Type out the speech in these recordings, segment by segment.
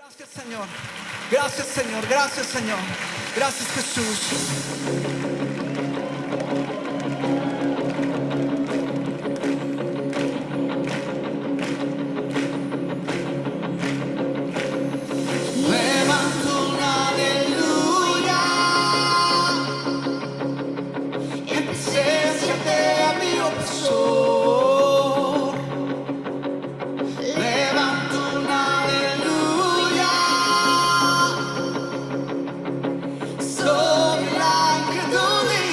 Gracias, Señor. Gracias, Señor. Gracias, Señor. Gracias, Jesús. Levanto una aleluya en presencia de mi opresor. Levanto una aleluya sobre la incredulidad.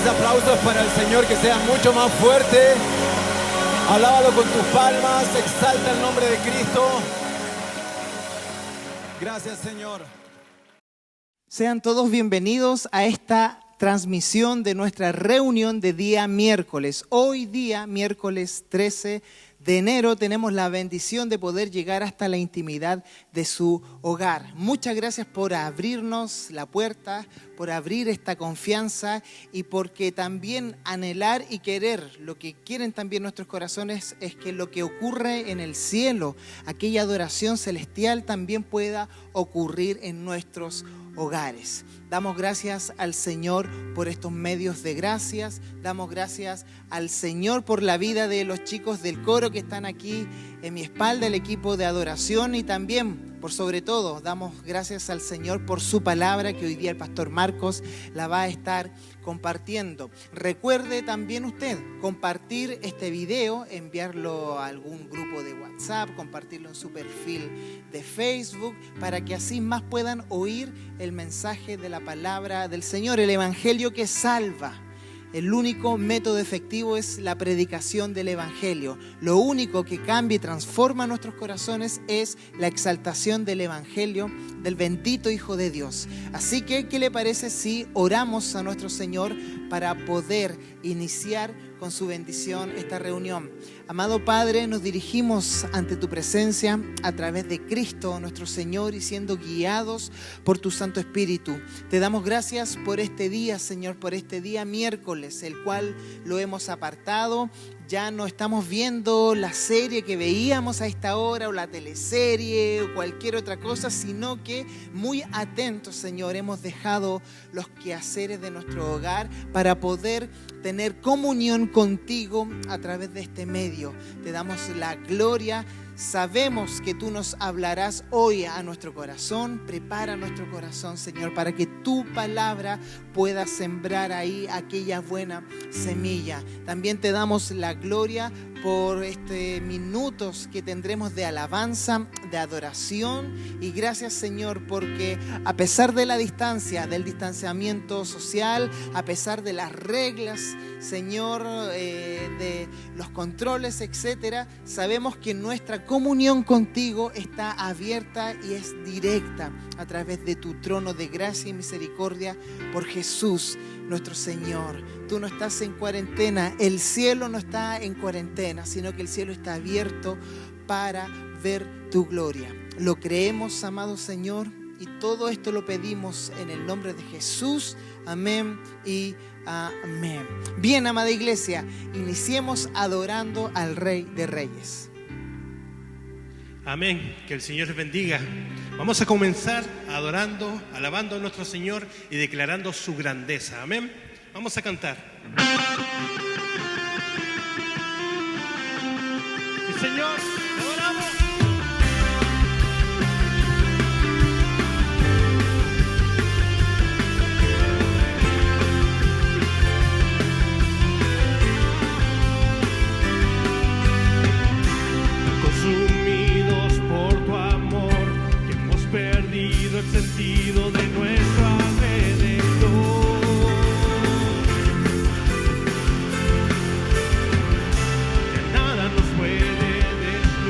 aplausos para el Señor que sean mucho más fuertes. Alábalo con tus palmas, exalta el nombre de Cristo. Gracias, Señor. Sean todos bienvenidos a esta transmisión de nuestra reunión de día miércoles. Hoy día, miércoles 13 de enero, tenemos la bendición de poder llegar hasta la intimidad de su hogar. Muchas gracias por abrirnos la puerta, por abrir esta confianza y porque también anhelar y querer, lo que quieren también nuestros corazones es que lo que ocurre en el cielo, aquella adoración celestial también pueda ocurrir en nuestros hogares. Damos gracias al Señor por estos medios de gracias. Damos gracias al Señor por la vida de los chicos del coro que están aquí en mi espalda, el equipo de adoración, y también, por sobre todo, damos gracias al Señor por su palabra que hoy día el pastor Marcos la va a estar compartiendo. Recuerde también usted compartir este video, enviarlo a algún grupo de WhatsApp, compartirlo en su perfil de Facebook, para que así más puedan oír el mensaje de la palabra del Señor, el evangelio que salva. El único método efectivo es la predicación del evangelio. Lo único que cambia y transforma nuestros corazones es la exaltación del evangelio del bendito Hijo de Dios. Así que, ¿qué le parece si oramos a nuestro Señor para poder iniciar con su bendición esta reunión? Amado Padre, nos dirigimos ante tu presencia a través de Cristo nuestro Señor y siendo guiados por tu Santo Espíritu. Te damos gracias por este día, Señor, por este día miércoles, el cual lo hemos apartado. Ya no estamos viendo la serie que veíamos a esta hora o la teleserie o cualquier otra cosa, sino que muy atentos, Señor, hemos dejado los quehaceres de nuestro hogar para poder tener comunión contigo a través de este medio. Te damos la gloria. Sabemos que tú nos hablarás hoy a nuestro corazón. Prepara nuestro corazón, Señor, para que tu palabra pueda sembrar ahí aquella buena semilla. También te damos la gloria por minutos que tendremos de alabanza, de adoración. Y gracias, Señor, porque a pesar de la distancia, del distanciamiento social, a pesar de las reglas, Señor, de los controles, etcétera, sabemos que nuestra comunión contigo está abierta y es directa a través de tu trono de gracia y misericordia por Jesús, nuestro Señor. Tú no estás en cuarentena, el cielo no está en cuarentena, sino que el cielo está abierto para ver tu gloria. Lo creemos, amado Señor, y todo esto lo pedimos en el nombre de Jesús. Amén y amén. Bien, amada iglesia, iniciemos adorando al Rey de Reyes. Amén, que el Señor les bendiga. Vamos a comenzar adorando, alabando a nuestro Señor y declarando su grandeza. Amén. Vamos a cantar. Sí, Señor, te adoramos. El sentido de nuestro alrededor. Que nada nos puede destruir.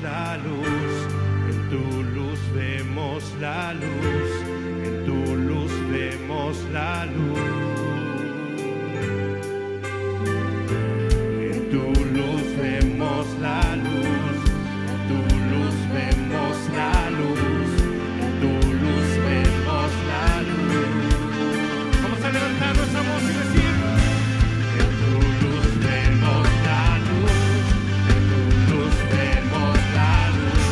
la luz, en tu luz vemos la luz, en tu luz vemos la luz. En tu luz vemos la luz, en tu luz vemos la luz, en tu luz vemos la luz. Vamos a levantar nuestra voz y decir: en tu luz vemos la luz, en tu luz vemos la luz,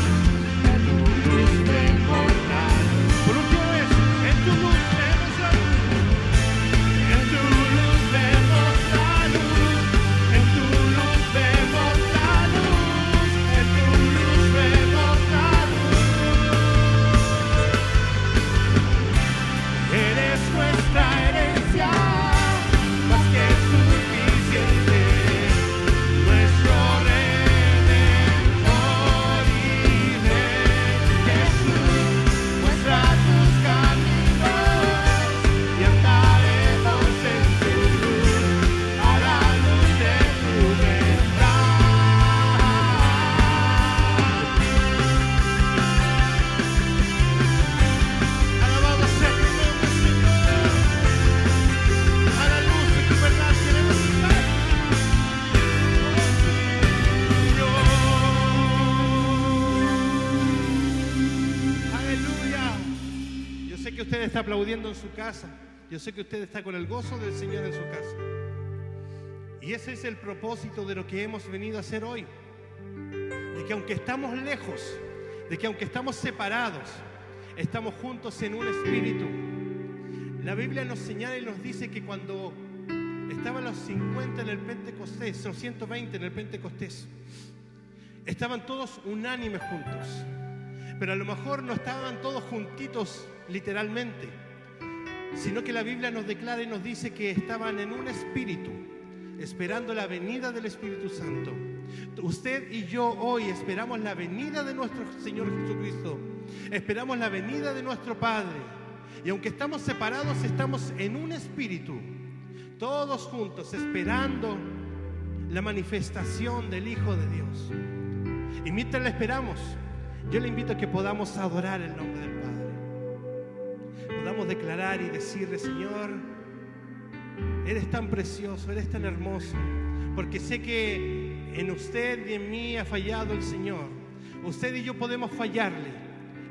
en tu luz vemos la luz. Por última vez, en tu luz vemos la luz, en tu luz vemos la luz, en tu luz vemos la luz, en tu luz vemos la luz. Eres nuestra herencia, más que suficiente, nuestro Redentor y Rey. Jesús, muestra tus caminos y andaremos en tu luz, a la luz de tu verdad. Alabado sea tu nombre, Señor. A la luz de tu verdad queremos estar. Aleluya. Yo sé que usted está aplaudiendo en su casa. Yo sé que usted está con el gozo del Señor en su casa. Y ese es el propósito de lo que hemos venido a hacer hoy. De que aunque estamos lejos, de que aunque estamos separados, estamos juntos en un espíritu. La Biblia nos señala y nos dice que cuando estaban los 50 en el Pentecostés, los 120 en el Pentecostés, estaban todos unánimes juntos. Pero a lo mejor no estaban todos juntitos literalmente, sino que la Biblia nos declara y nos dice que estaban en un espíritu, esperando la venida del Espíritu Santo. Usted y yo hoy esperamos la venida de nuestro Señor Jesucristo, esperamos la venida de nuestro Padre, y aunque estamos separados, estamos en un espíritu, todos juntos esperando la manifestación del Hijo de Dios. Y mientras la esperamos, yo le invito a que podamos adorar el nombre del Padre, podamos declarar y decirle: Señor, eres tan precioso, eres tan hermoso, porque sé que en usted y en mí ha fallado el Señor. Usted y yo podemos fallarle,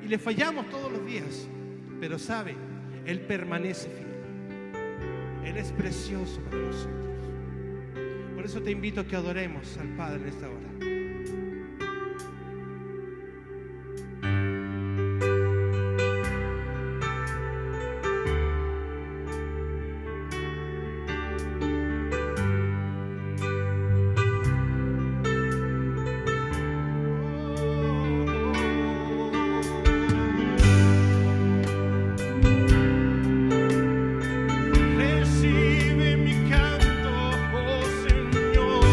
y le fallamos todos los días, pero sabe, Él permanece fiel. Él es precioso para nosotros. Por eso te invito a que adoremos al Padre en esta hora. Recibe mi canto, oh Señor.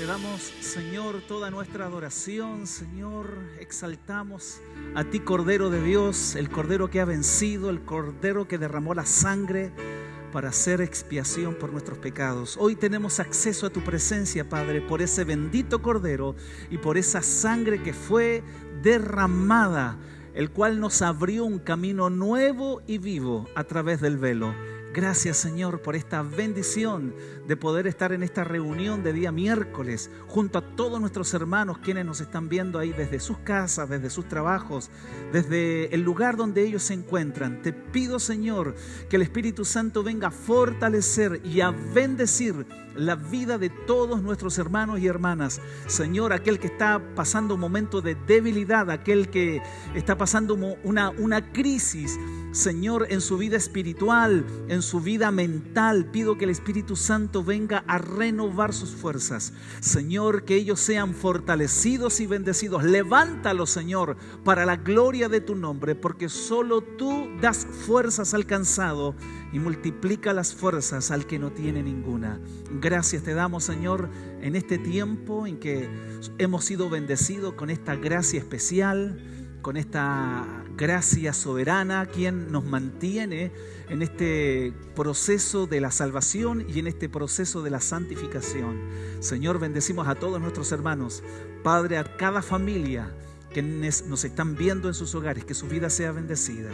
Te damos, Señor, toda nuestra adoración, Señor. Exaltamos a ti, Cordero de Dios, el Cordero que ha vencido, el Cordero que derramó la sangre para hacer expiación por nuestros pecados. Hoy tenemos acceso a tu presencia, Padre, por ese bendito Cordero y por esa sangre que fue derramada, el cual nos abrió un camino nuevo y vivo a través del velo. Gracias, Señor, por esta bendición de poder estar en esta reunión de día miércoles junto a todos nuestros hermanos quienes nos están viendo ahí desde sus casas, desde sus trabajos, desde el lugar donde ellos se encuentran. Te pido, Señor, que el Espíritu Santo venga a fortalecer y a bendecir la vida de todos nuestros hermanos y hermanas. Señor, aquel que está pasando un momento de debilidad, aquel que está pasando una crisis, Señor, en su vida espiritual, en su vida mental, pido que el Espíritu Santo venga a renovar sus fuerzas. Señor, que ellos sean fortalecidos y bendecidos. Levántalos, Señor, para la gloria de tu nombre, porque solo tú das fuerzas al cansado y multiplica las fuerzas al que no tiene ninguna. Gracias te damos, Señor, en este tiempo en que hemos sido bendecidos con esta gracia especial, con esta gracia soberana, quien nos mantiene en este proceso de la salvación y en este proceso de la santificación. Señor, bendecimos a todos nuestros hermanos, Padre, a cada familia que nos están viendo en sus hogares, que su vida sea bendecida.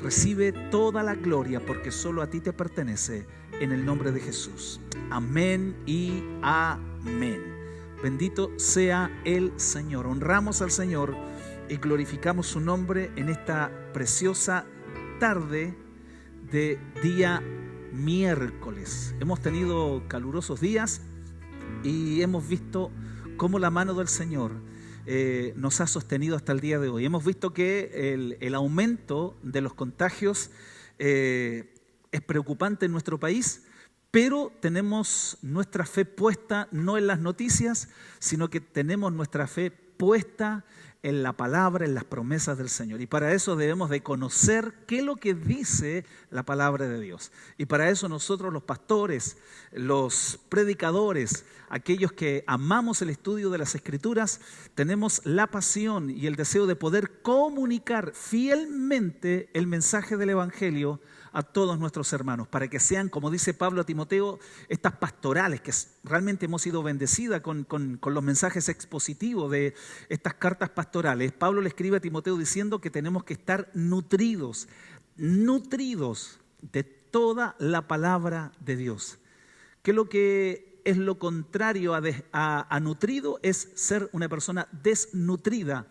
Recibe toda la gloria porque solo a ti te pertenece, en el nombre de Jesús. Amén y amén. Bendito sea el Señor. Honramos al Señor y glorificamos su nombre en esta preciosa tarde de día miércoles. Hemos tenido calurosos días y hemos visto cómo la mano del Señor nos ha sostenido hasta el día de hoy. Hemos visto que el aumento de los contagios es preocupante en nuestro país, pero tenemos nuestra fe puesta no en las noticias, sino que tenemos nuestra fe puesta en la palabra, en las promesas del Señor. Y para eso debemos de conocer qué es lo que dice la palabra de Dios. Y para eso nosotros, los pastores, los predicadores, aquellos que amamos el estudio de las Escrituras, tenemos la pasión y el deseo de poder comunicar fielmente el mensaje del Evangelio a todos nuestros hermanos, para que sean, como dice Pablo a Timoteo, estas pastorales, que realmente hemos sido bendecidas con los mensajes expositivos de estas cartas pastorales. Pablo le escribe a Timoteo diciendo que tenemos que estar nutridos de toda la palabra de Dios. Que lo que es lo contrario a nutrido es ser una persona desnutrida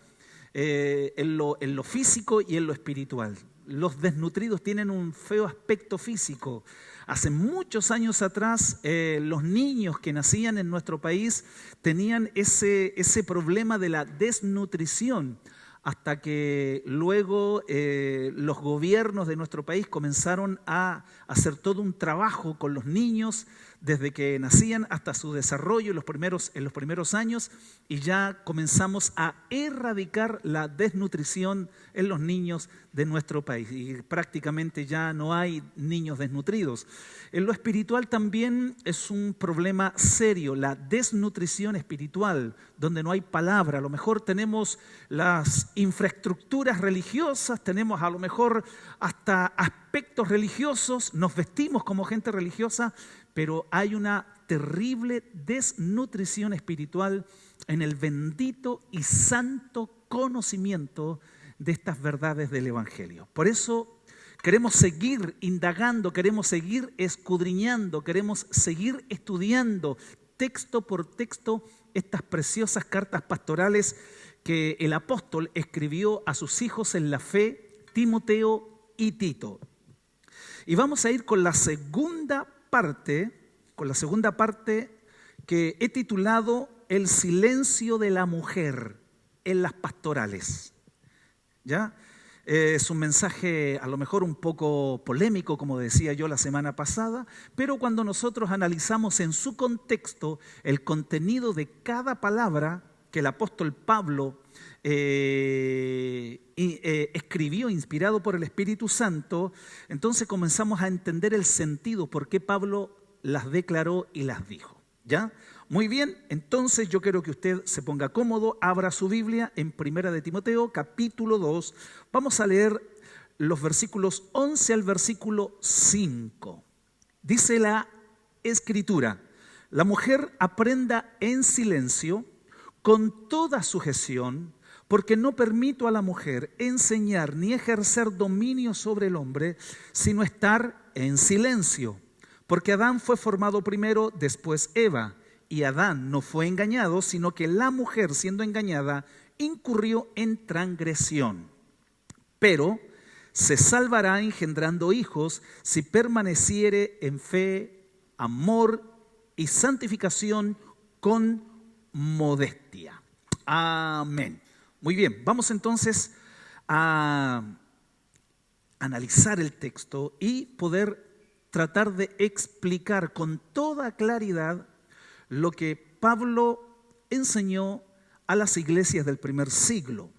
en lo físico y en lo espiritual. Los desnutridos tienen un feo aspecto físico. Hace muchos años atrás, los niños que nacían en nuestro país tenían ese problema de la desnutrición, hasta que luego los gobiernos de nuestro país comenzaron a hacer todo un trabajo con los niños desde que nacían hasta su desarrollo en los primeros años, y ya comenzamos a erradicar la desnutrición en los niños de nuestro país y prácticamente ya no hay niños desnutridos. En lo espiritual también es un problema serio, la desnutrición espiritual, donde no hay palabra. A lo mejor tenemos las infraestructuras religiosas, tenemos a lo mejor hasta aspectos religiosos, nos vestimos como gente religiosa, pero hay una terrible desnutrición espiritual en el bendito y santo conocimiento de estas verdades del Evangelio. Por eso queremos seguir indagando, queremos seguir escudriñando, queremos seguir estudiando texto por texto estas preciosas cartas pastorales que el apóstol escribió a sus hijos en la fe, Timoteo y Tito. Y vamos a ir con la segunda parte que he titulado El silencio de la mujer en las pastorales. ¿Ya? Es un mensaje a lo mejor un poco polémico, como decía yo la semana pasada, pero cuando nosotros analizamos en su contexto el contenido de cada palabra que el apóstol Pablo escribió inspirado por el Espíritu Santo, entonces comenzamos a entender el sentido por qué Pablo las declaró y las dijo. ¿Ya? Muy bien, entonces yo quiero que usted se ponga cómodo, abra su Biblia en 1 de Timoteo, capítulo 2. Vamos a leer los versículos 11 al versículo 5. Dice la Escritura: la mujer aprenda en silencio, con toda sujeción, porque no permito a la mujer enseñar ni ejercer dominio sobre el hombre, sino estar en silencio. Porque Adán fue formado primero, después Eva, y Adán no fue engañado, sino que la mujer, siendo engañada, incurrió en transgresión. Pero se salvará engendrando hijos si permaneciere en fe, amor y santificación con modestia. Amén. Muy bien, vamos entonces a analizar el texto y poder tratar de explicar con toda claridad lo que Pablo enseñó a las iglesias del primer siglo.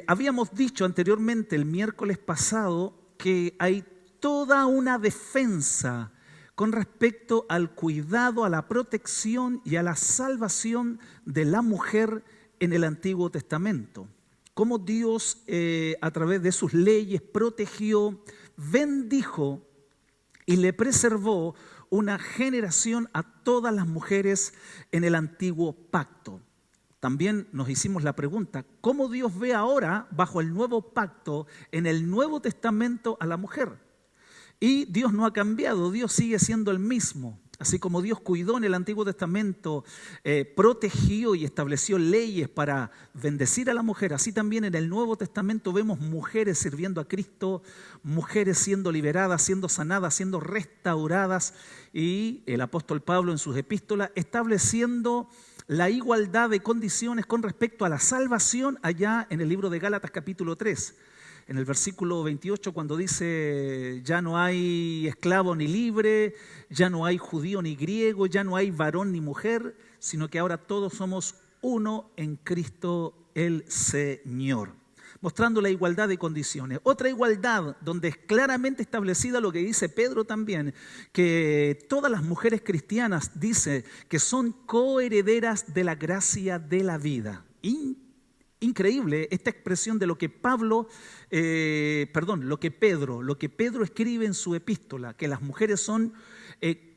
Habíamos dicho anteriormente, el miércoles pasado, que hay toda una defensa con respecto al cuidado, a la protección y a la salvación de la mujer en el Antiguo Testamento. Cómo Dios, a través de sus leyes, protegió, bendijo y le preservó una generación a todas las mujeres en el antiguo pacto. También nos hicimos la pregunta, ¿cómo Dios ve ahora, bajo el nuevo pacto, en el Nuevo Testamento a la mujer? Y Dios no ha cambiado, Dios sigue siendo el mismo. Así como Dios cuidó en el Antiguo Testamento, protegió y estableció leyes para bendecir a la mujer, así también en el Nuevo Testamento vemos mujeres sirviendo a Cristo, mujeres siendo liberadas, siendo sanadas, siendo restauradas, y el apóstol Pablo en sus epístolas estableciendo la igualdad de condiciones con respecto a la salvación allá en el libro de Gálatas capítulo 3. En el versículo 28, cuando dice, ya no hay esclavo ni libre, ya no hay judío ni griego, ya no hay varón ni mujer, sino que ahora todos somos uno en Cristo el Señor. Mostrando la igualdad de condiciones. Otra igualdad donde es claramente establecida lo que dice Pedro también, que todas las mujeres cristianas dice que son coherederas de la gracia de la vida. Increíble esta expresión de lo que lo que Pedro escribe en su epístola, que las mujeres son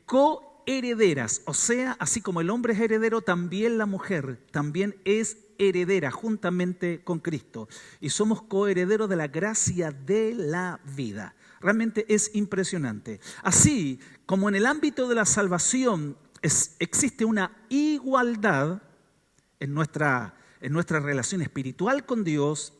coherederas, o sea, así como el hombre es heredero, también la mujer también es heredera juntamente con Cristo, y somos coherederos de la gracia de la vida. Realmente es impresionante. Así como en el ámbito de la salvación existe una igualdad en nuestra relación espiritual con Dios,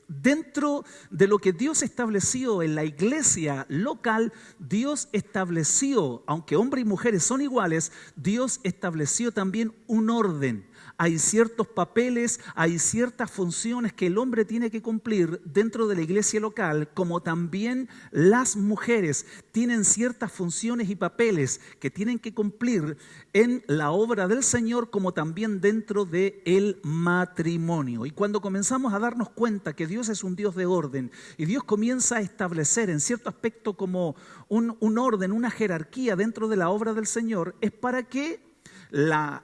dentro de lo que Dios estableció en la iglesia local, Dios estableció, aunque hombres y mujeres son iguales, Dios estableció también un orden. Hay ciertos papeles, hay ciertas funciones que el hombre tiene que cumplir dentro de la iglesia local, como también las mujeres tienen ciertas funciones y papeles que tienen que cumplir en la obra del Señor, como también dentro del matrimonio. Y cuando comenzamos a darnos cuenta que Dios es un Dios de orden y Dios comienza a establecer en cierto aspecto como un orden, una jerarquía dentro de la obra del Señor, es para que la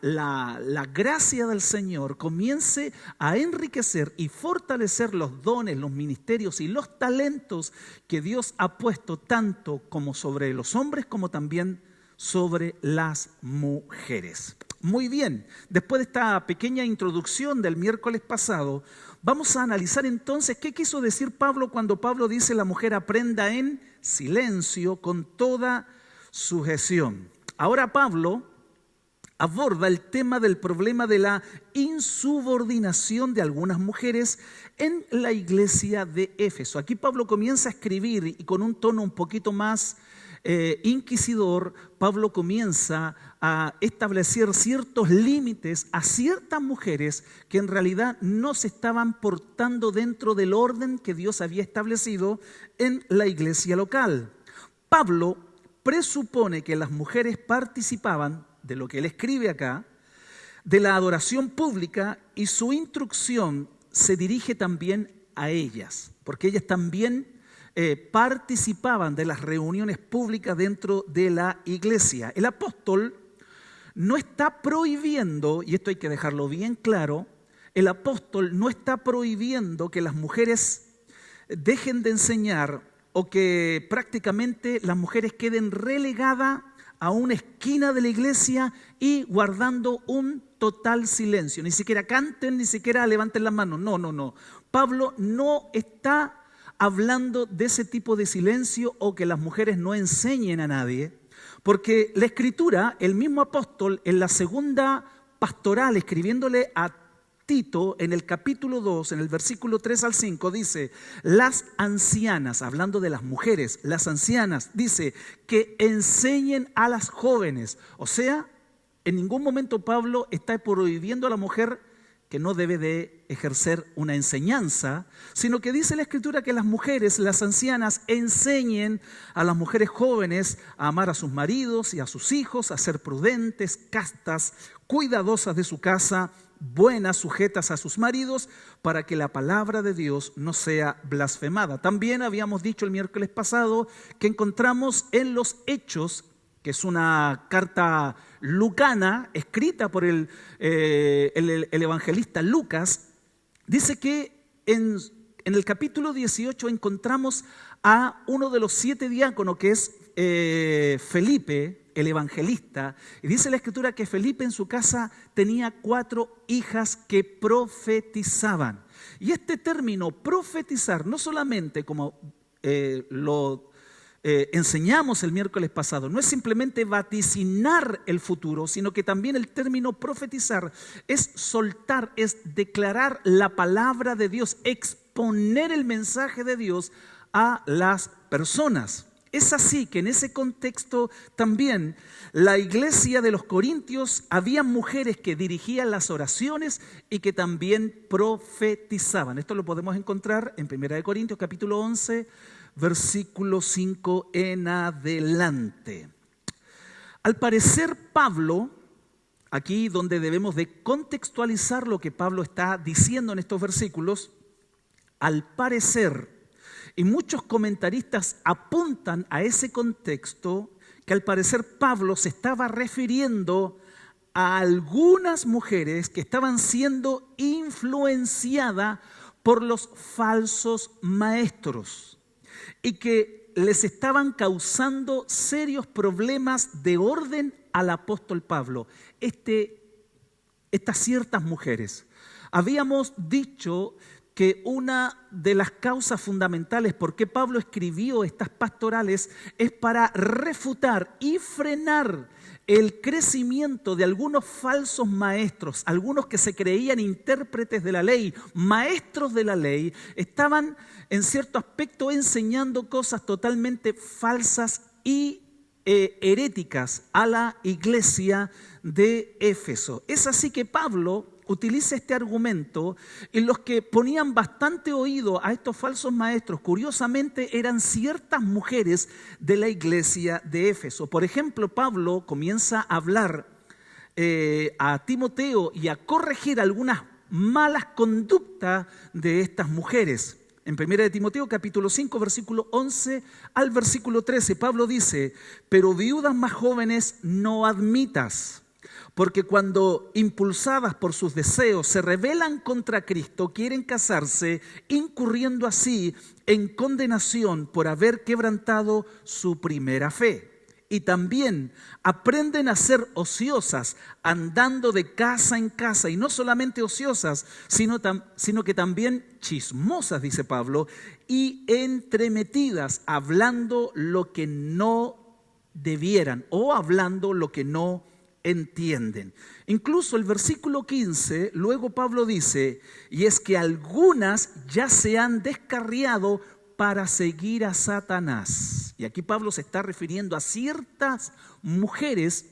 gracia del Señor comience a enriquecer y fortalecer los dones, los ministerios y los talentos que Dios ha puesto tanto como sobre los hombres como también sobre las mujeres. Muy bien, después de esta pequeña introducción del miércoles pasado, vamos a analizar entonces qué quiso decir Pablo cuando Pablo dice la mujer aprenda en silencio con toda sujeción. Ahora Pablo aborda el tema del problema de la insubordinación de algunas mujeres en la iglesia de Éfeso. Aquí Pablo comienza a escribir y con un tono un poquito más inquisidor, Pablo comienza a establecer ciertos límites a ciertas mujeres que en realidad no se estaban portando dentro del orden que Dios había establecido en la iglesia local. Pablo presupone que las mujeres participaban de lo que él escribe acá, de la adoración pública, y su instrucción se dirige también a ellas, porque ellas también participaban de las reuniones públicas dentro de la iglesia. El apóstol no está prohibiendo, y esto hay que dejarlo bien claro, el apóstol no está prohibiendo que las mujeres dejen de enseñar o que prácticamente las mujeres queden relegadas a una esquina de la iglesia y guardando un total silencio. Ni siquiera canten, ni siquiera levanten las manos. No. Pablo no está hablando de ese tipo de silencio o que las mujeres no enseñen a nadie, porque la Escritura, el mismo apóstol en la segunda pastoral, escribiéndole a Tito, en el capítulo 2, en el versículo 3 al 5, dice: las ancianas, hablando de las mujeres, las ancianas, dice, que enseñen a las jóvenes. O sea, en ningún momento Pablo está prohibiendo a la mujer que no debe de ejercer una enseñanza, sino que dice la Escritura que las mujeres, las ancianas, enseñen a las mujeres jóvenes a amar a sus maridos y a sus hijos, a ser prudentes, castas, cuidadosas de su casa, buenas, sujetas a sus maridos, para que la palabra de Dios no sea blasfemada. También habíamos dicho el miércoles pasado que encontramos en los Hechos, que es una carta lucana escrita por el evangelista Lucas, dice que en el capítulo 18 encontramos a uno de los 7 diáconos, que es Felipe, el evangelista, y dice la Escritura que Felipe en su casa tenía 4 hijas que profetizaban. Y este término profetizar, no solamente como lo enseñamos el miércoles pasado, no es simplemente vaticinar el futuro, sino que también el término profetizar es soltar, es declarar la palabra de Dios, exponer el mensaje de Dios a las personas. Es así que en ese contexto también la iglesia de los Corintios había mujeres que dirigían las oraciones y que también profetizaban. Esto lo podemos encontrar en 1 Corintios capítulo 11, versículo 5 en adelante. Al parecer Pablo, aquí donde debemos de contextualizar lo que Pablo está diciendo en estos versículos, al parecer, y muchos comentaristas apuntan a ese contexto, que al parecer Pablo se estaba refiriendo a algunas mujeres que estaban siendo influenciadas por los falsos maestros y que les estaban causando serios problemas de orden al apóstol Pablo. Estas ciertas mujeres. Habíamos dicho que una de las causas fundamentales por qué Pablo escribió estas pastorales es para refutar y frenar el crecimiento de algunos falsos maestros, algunos que se creían intérpretes de la ley, maestros de la ley, estaban en cierto aspecto enseñando cosas totalmente falsas y heréticas a la iglesia de Éfeso. Es así que Pablo utiliza este argumento, y los que ponían bastante oído a estos falsos maestros, curiosamente, eran ciertas mujeres de la iglesia de Éfeso. Por ejemplo, Pablo comienza a hablar a Timoteo y a corregir algunas malas conductas de estas mujeres. En 1 Timoteo capítulo 5, versículo 11 al versículo 13, Pablo dice: pero viudas más jóvenes no admitas, porque cuando impulsadas por sus deseos se rebelan contra Cristo, quieren casarse, incurriendo así en condenación por haber quebrantado su primera fe. Y también aprenden a ser ociosas, andando de casa en casa, y no solamente ociosas, sino que también chismosas, dice Pablo, y entremetidas, hablando lo que no debieran o hablando lo que no entienden. Incluso el versículo 15, luego Pablo dice: y es que algunas ya se han descarriado para seguir a Satanás. Y aquí Pablo se está refiriendo a ciertas mujeres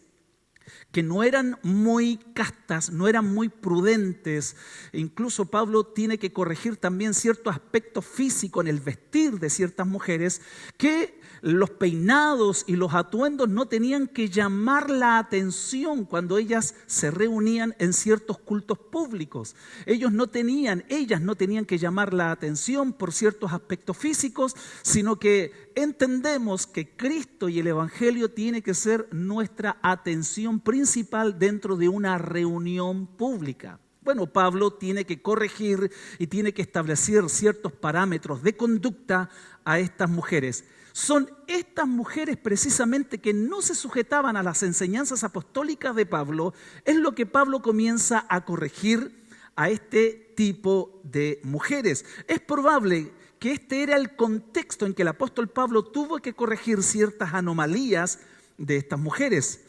que no eran muy castas, no eran muy prudentes. Incluso Pablo tiene que corregir también ciertos aspectos físicos en el vestir de ciertas mujeres, que los peinados y los atuendos no tenían que llamar la atención cuando ellas se reunían en ciertos cultos públicos. Ellas no tenían que llamar la atención por ciertos aspectos físicos, sino que entendemos que Cristo y el Evangelio tiene que ser nuestra atención principal dentro de una reunión pública. Bueno, Pablo tiene que corregir y tiene que establecer ciertos parámetros de conducta a estas mujeres. Son estas mujeres precisamente que no se sujetaban a las enseñanzas apostólicas de Pablo, es lo que Pablo comienza a corregir a este tipo de mujeres. Es probable que este era el contexto en que el apóstol Pablo tuvo que corregir ciertas anomalías de estas mujeres.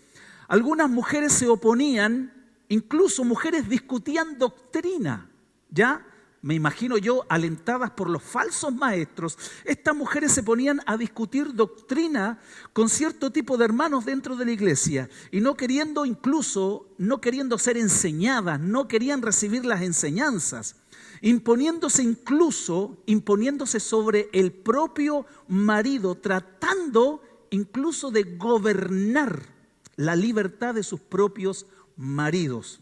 Algunas mujeres se oponían, incluso mujeres discutían doctrina, ¿ya? Me imagino yo, alentadas por los falsos maestros, estas mujeres se ponían a discutir doctrina con cierto tipo de hermanos dentro de la iglesia y no queriendo ser enseñadas, no querían recibir las enseñanzas, imponiéndose sobre el propio marido, tratando incluso de gobernar la libertad de sus propios maridos.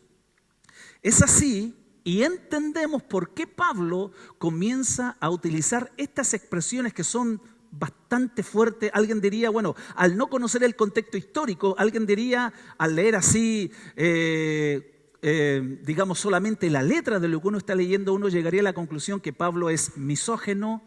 Es así. Y entendemos por qué Pablo comienza a utilizar estas expresiones que son bastante fuertes. Alguien diría, bueno, al no conocer el contexto histórico, alguien diría, al leer así, digamos solamente la letra de lo que uno está leyendo, uno llegaría a la conclusión que Pablo es misógino,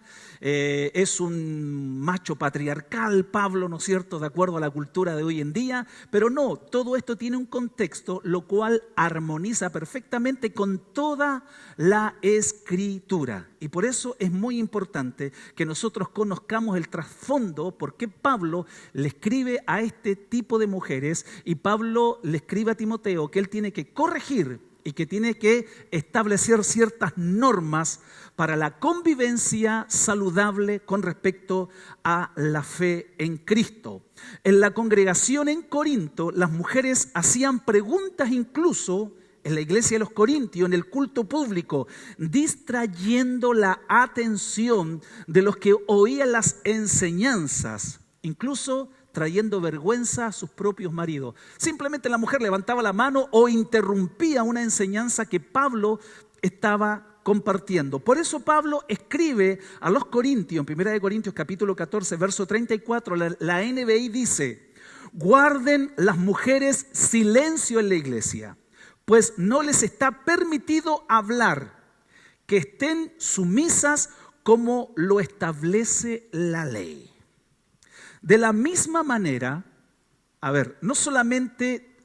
es un macho patriarcal, Pablo, ¿no es cierto?, de acuerdo a la cultura de hoy en día, pero no, todo esto tiene un contexto, lo cual armoniza perfectamente con toda la Escritura. Y por eso es muy importante que nosotros conozcamos el trasfondo, por qué Pablo le escribe a este tipo de mujeres y Pablo le escribe a Timoteo que él tiene que corregir y que tiene que establecer ciertas normas para la convivencia saludable con respecto a la fe en Cristo. En la congregación en Corinto, las mujeres hacían preguntas incluso en la iglesia de los Corintios, en el culto público, distrayendo la atención de los que oían las enseñanzas, incluso trayendo vergüenza a sus propios maridos. Simplemente la mujer levantaba la mano o interrumpía una enseñanza que Pablo estaba compartiendo. Por eso Pablo escribe a los Corintios, en 1 Corintios capítulo 14, verso 34, la NBI dice: guarden las mujeres silencio en la iglesia, pues no les está permitido hablar, que estén sumisas como lo establece la ley. De la misma manera, no solamente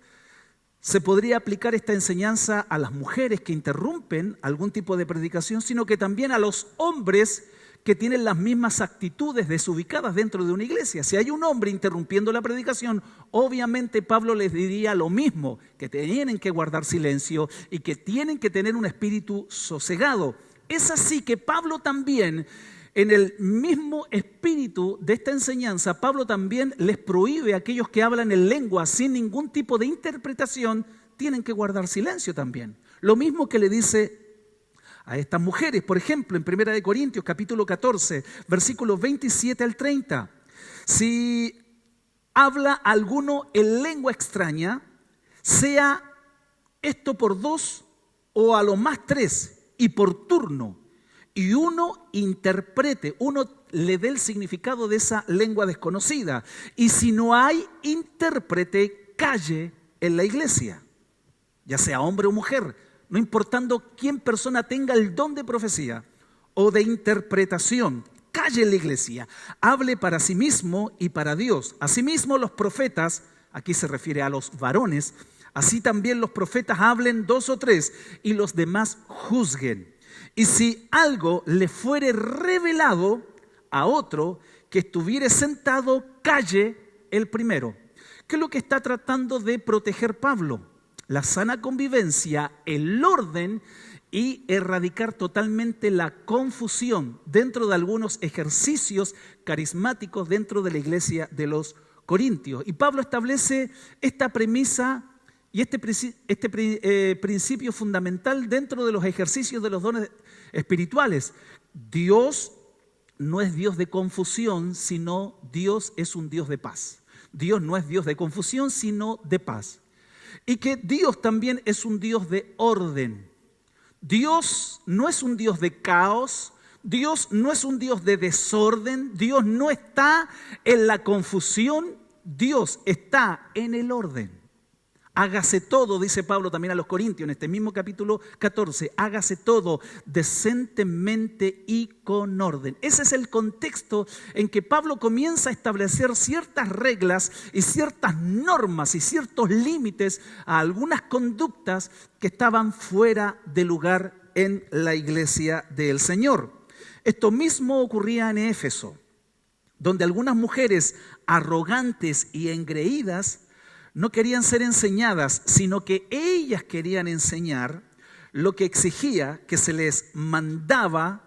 se podría aplicar esta enseñanza a las mujeres que interrumpen algún tipo de predicación, sino que también a los hombres que tienen las mismas actitudes desubicadas dentro de una iglesia. Si hay un hombre interrumpiendo la predicación, obviamente Pablo les diría lo mismo, que tienen que guardar silencio y que tienen que tener un espíritu sosegado. Es así que Pablo también, en el mismo espíritu de esta enseñanza, Pablo también les prohíbe a aquellos que hablan en lengua sin ningún tipo de interpretación, tienen que guardar silencio también. Lo mismo que le dice a estas mujeres, por ejemplo, en 1 Corintios capítulo 14, versículos 27 al 30. Si habla alguno en lengua extraña, sea esto por 2 o a lo más 3 y por turno, y uno interprete, uno le dé el significado de esa lengua desconocida. Y si no hay intérprete, calle en la iglesia, ya sea hombre o mujer, no importando quién persona tenga el don de profecía o de interpretación, calle en la iglesia, hable para sí mismo y para Dios. Asimismo los profetas, aquí se refiere a los varones, así también los profetas hablen 2 o 3 y los demás juzguen. Y si algo le fuere revelado a otro que estuviere sentado, calle el primero. ¿Qué es lo que está tratando de proteger Pablo? La sana convivencia, el orden y erradicar totalmente la confusión dentro de algunos ejercicios carismáticos dentro de la iglesia de los Corintios. Y Pablo establece esta premisa Y este principio fundamental dentro de los ejercicios de los dones espirituales. Dios no es Dios de confusión, sino Dios es un Dios de paz. Dios no es Dios de confusión, sino de paz. Y que Dios también es un Dios de orden. Dios no es un Dios de caos. Dios no es un Dios de desorden. Dios no está en la confusión. Dios está en el orden. Hágase todo, dice Pablo también a los Corintios en este mismo capítulo 14, hágase todo decentemente y con orden. Ese es el contexto en que Pablo comienza a establecer ciertas reglas y ciertas normas y ciertos límites a algunas conductas que estaban fuera de lugar en la iglesia del Señor. Esto mismo ocurría en Éfeso, donde algunas mujeres arrogantes y engreídas no querían ser enseñadas, sino que ellas querían enseñar, lo que exigía que se les mandaba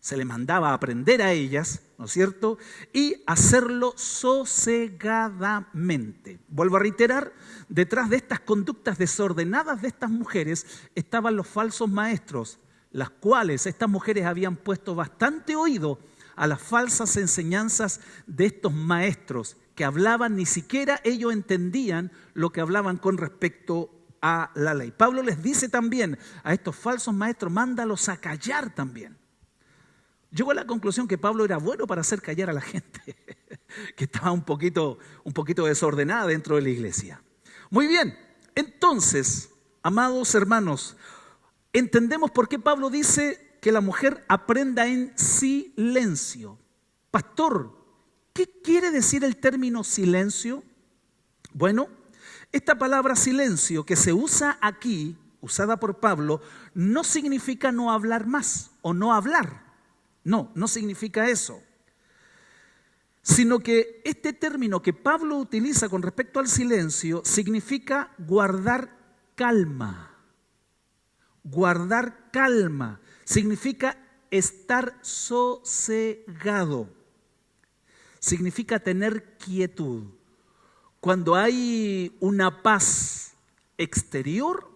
a aprender a ellas, ¿no es cierto? Y hacerlo sosegadamente. Vuelvo a reiterar, detrás de estas conductas desordenadas de estas mujeres estaban los falsos maestros, las cuales estas mujeres habían puesto bastante oído a las falsas enseñanzas de estos maestros que hablaban, ni siquiera ellos entendían lo que hablaban con respecto a la ley. Pablo les dice también a estos falsos maestros, mándalos a callar también. Llegó a la conclusión que Pablo era bueno para hacer callar a la gente, que estaba un poquito desordenada dentro de la iglesia. Muy bien, entonces, amados hermanos, entendemos por qué Pablo dice que la mujer aprenda en silencio. Pastor, ¿qué quiere decir el término silencio? Bueno, esta palabra silencio que se usa aquí, usada por Pablo, no significa no hablar más o no hablar. No significa eso. Sino que este término que Pablo utiliza con respecto al silencio significa guardar calma. Guardar calma significa estar sosegado. Significa tener quietud. Cuando hay una paz exterior,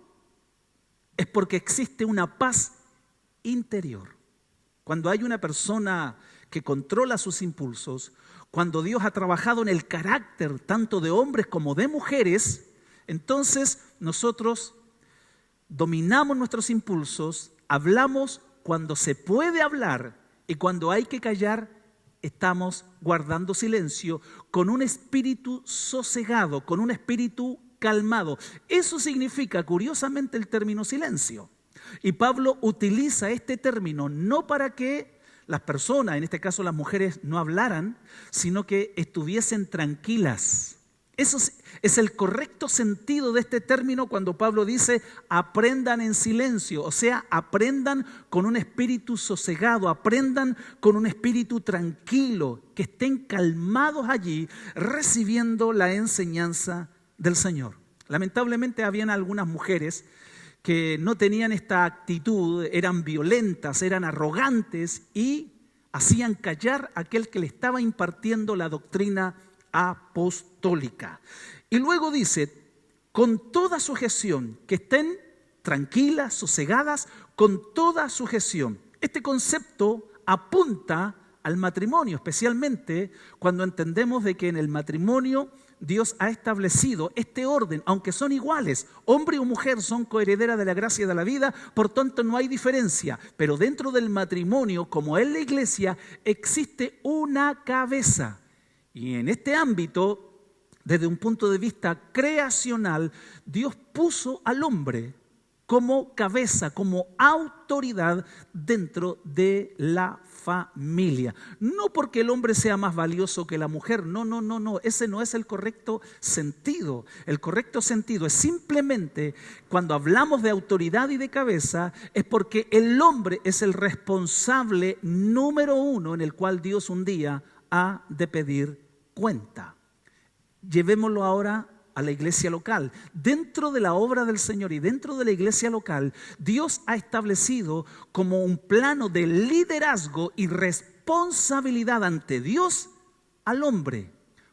es porque existe una paz interior. Cuando hay una persona que controla sus impulsos, cuando Dios ha trabajado en el carácter tanto de hombres como de mujeres, entonces nosotros dominamos nuestros impulsos, hablamos cuando se puede hablar y cuando hay que callar, estamos guardando silencio con un espíritu sosegado, con un espíritu calmado. Eso significa, curiosamente, el término silencio. Y Pablo utiliza este término no para que las personas, en este caso las mujeres, no hablaran, sino que estuviesen tranquilas. Eso es el correcto sentido de este término cuando Pablo dice aprendan en silencio, o sea, aprendan con un espíritu sosegado, aprendan con un espíritu tranquilo, que estén calmados allí recibiendo la enseñanza del Señor. Lamentablemente habían algunas mujeres que no tenían esta actitud, eran violentas, eran arrogantes y hacían callar a aquel que le estaba impartiendo la doctrina apostólica. Y luego dice, con toda sujeción, que estén tranquilas, sosegadas, con toda sujeción. Este concepto apunta al matrimonio, especialmente cuando entendemos de que en el matrimonio Dios ha establecido este orden, aunque son iguales, hombre o mujer son coherederas de la gracia de la vida, por tanto no hay diferencia, pero dentro del matrimonio, como en la iglesia, existe una cabeza. Y en este ámbito, desde un punto de vista creacional, Dios puso al hombre como cabeza, como autoridad dentro de la familia. No porque el hombre sea más valioso que la mujer, no, ese no es el correcto sentido. El correcto sentido es simplemente cuando hablamos de autoridad y de cabeza, es porque el hombre es el responsable número uno en el cual Dios un día ha de pedir cuenta. Llevémoslo ahora a la iglesia local. Dentro de la obra del Señor y dentro de la iglesia local, Dios ha establecido como un plano de liderazgo y responsabilidad ante Dios al hombre.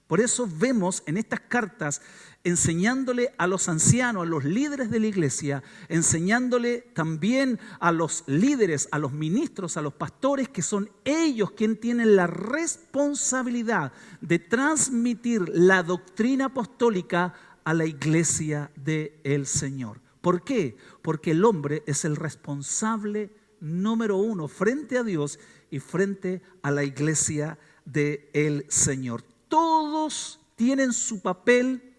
Por eso vemos en estas cartas enseñándole a los ancianos, a los líderes de la iglesia, enseñándole también a los líderes, a los ministros, a los pastores, que son ellos quienes tienen la responsabilidad de transmitir la doctrina apostólica a la iglesia del Señor. ¿Por qué? Porque el hombre es el responsable número uno frente a Dios y frente a la iglesia del Señor. Todos tienen su papel,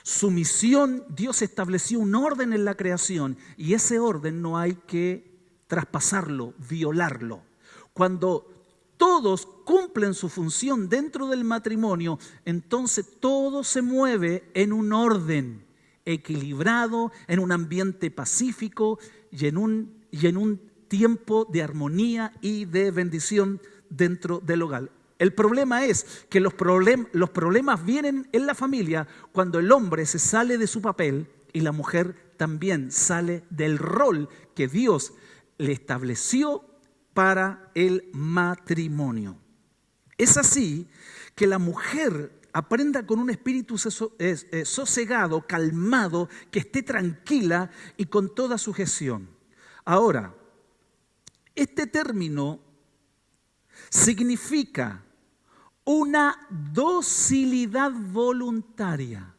su misión. Dios estableció un orden en la creación y ese orden no hay que traspasarlo, violarlo. Cuando todos cumplen su función dentro del matrimonio, entonces todo se mueve en un orden equilibrado, en un ambiente pacífico y en un tiempo de armonía y de bendición dentro del hogar. El problema es que los problemas vienen en la familia cuando el hombre se sale de su papel y la mujer también sale del rol que Dios le estableció para el matrimonio. Es así que la mujer aprenda con un espíritu sosegado, calmado, que esté tranquila y con toda sujeción. Ahora, este término significa una docilidad voluntaria.